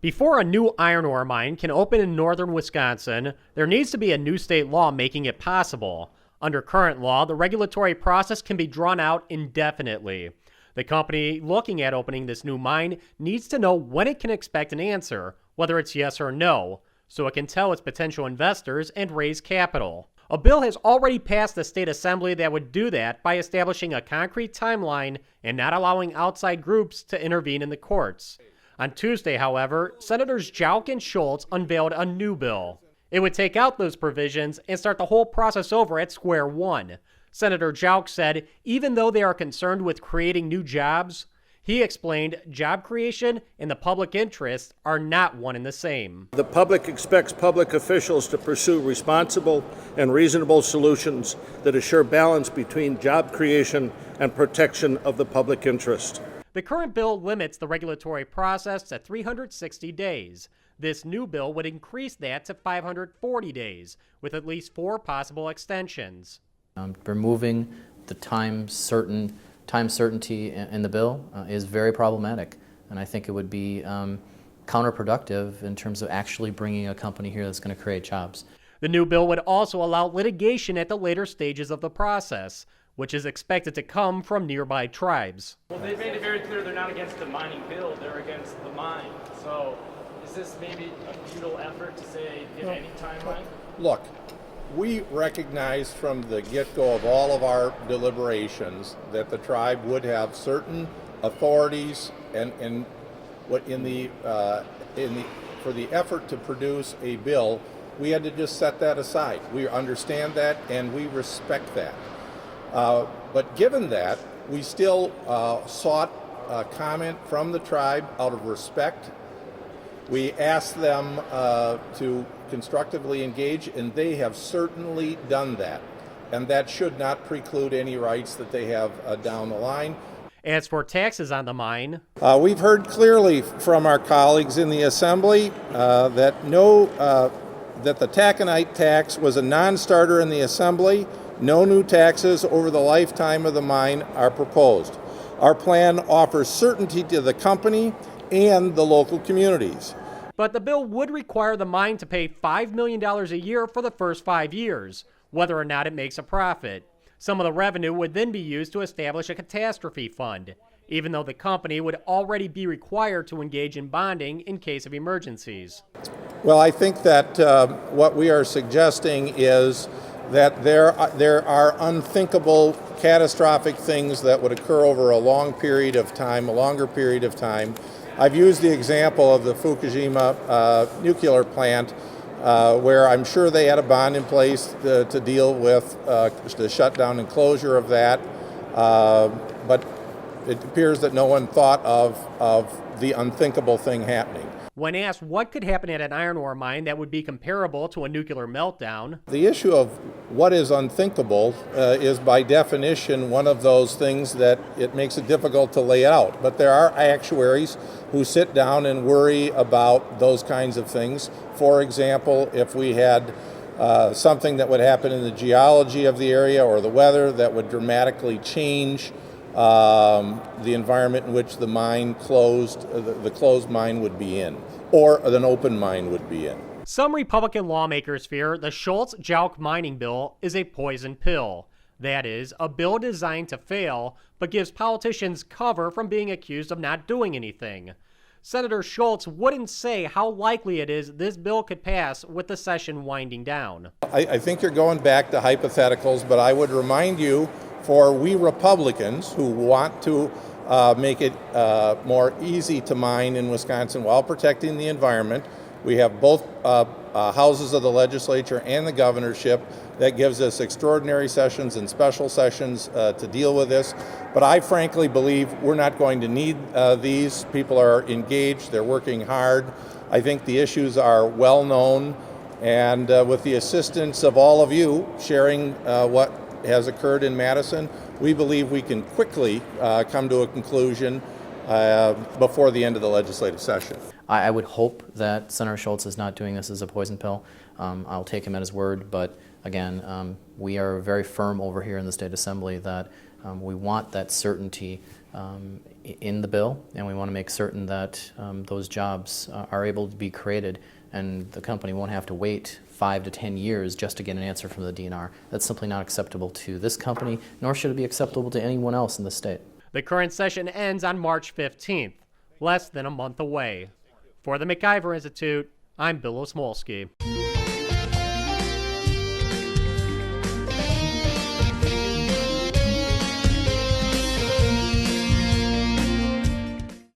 Before a new iron ore mine can open in northern Wisconsin, there needs to be a new state law making it possible. Under current law, the regulatory process can be drawn out indefinitely. The company looking at opening this new mine needs to know when it can expect an answer, whether it's yes or no, so it can tell its potential investors and raise capital. A bill has already passed the state assembly that would do that by establishing a concrete timeline and not allowing outside groups to intervene in the courts. On Tuesday, however, Senators Jauch and Schultz unveiled a new bill. It would take out those provisions and start the whole process over at square one. Senator Jauch said even though they are concerned with creating new jobs, he explained job creation and the public interest are not one and the same. The public expects public officials to pursue responsible and reasonable solutions that assure balance between job creation and protection of the public interest. The current bill limits the regulatory process to 360 days. This new bill would increase that to 540 days, with at least 4 possible extensions. Removing the time certainty in the bill is very problematic, and I think it would be counterproductive in terms of actually bringing a company here that's going to create jobs. The new bill would also allow litigation at the later stages of the process, which is expected to come from nearby tribes. Well, they've made it very clear they're not against the mining bill, they're against the mine. So is this maybe a futile effort to say give any timeline? Look, we recognize from the get-go of all of our deliberations that the tribe would have certain authorities and for the effort to produce a bill, we had to just set that aside. We understand that and we respect that. But given that, we still sought comment from the tribe out of respect. We asked them to constructively engage, and they have certainly done that. And that should not preclude any rights that they have down the line. As for taxes on the mine, we've heard clearly from our colleagues in the Assembly that the taconite tax was a non-starter in the Assembly. No new taxes over the lifetime of the mine are proposed. Our plan offers certainty to the company and the local communities. But the bill would require the mine to pay $5 million a year for the first 5 years, whether or not it makes a profit. Some of the revenue would then be used to establish a catastrophe fund, even though the company would already be required to engage in bonding in case of emergencies. Well, I think that what we are suggesting is that there are unthinkable, catastrophic things that would occur over a longer period of time. I've used the example of the Fukushima nuclear plant, where I'm sure they had a bond in place to deal with the shutdown and closure of that, but it appears that no one thought of the unthinkable thing happening. When asked what could happen at an iron ore mine that would be comparable to a nuclear meltdown, the issue of what is unthinkable is by definition one of those things that it makes it difficult to lay out. But there are actuaries who sit down and worry about those kinds of things. For example, if we had something that would happen in the geology of the area or the weather that would dramatically change the environment in which the mine the closed mine would be in, or an open mine would be in. Some Republican lawmakers fear the Schultz-Jauch mining bill is a poison pill. That is, a bill designed to fail, but gives politicians cover from being accused of not doing anything. Senator Schultz wouldn't say how likely it is this bill could pass with the session winding down. I think you're going back to hypotheticals, but I would remind you, for we Republicans who want to make it more easy to mine in Wisconsin while protecting the environment, we have both houses of the legislature and the governorship that gives us extraordinary sessions and special sessions to deal with this. But I frankly believe we're not going to need these. People are engaged, they're working hard. I think the issues are well known, and with the assistance of all of you sharing what has occurred in Madison, we believe we can quickly come to a conclusion before the end of the legislative session. I would hope that Senator Schultz is not doing this as a poison pill. I'll take him at his word, but again, we are very firm over here in the State Assembly that we want that certainty in the bill, and we want to make certain that those jobs are able to be created, and the company won't have to wait 5 to 10 years just to get an answer from the DNR. That's simply not acceptable to this company, nor should it be acceptable to anyone else in the state. The current session ends on March 15th, less than a month away. For the MacIver Institute, I'm Bill Osmolsky.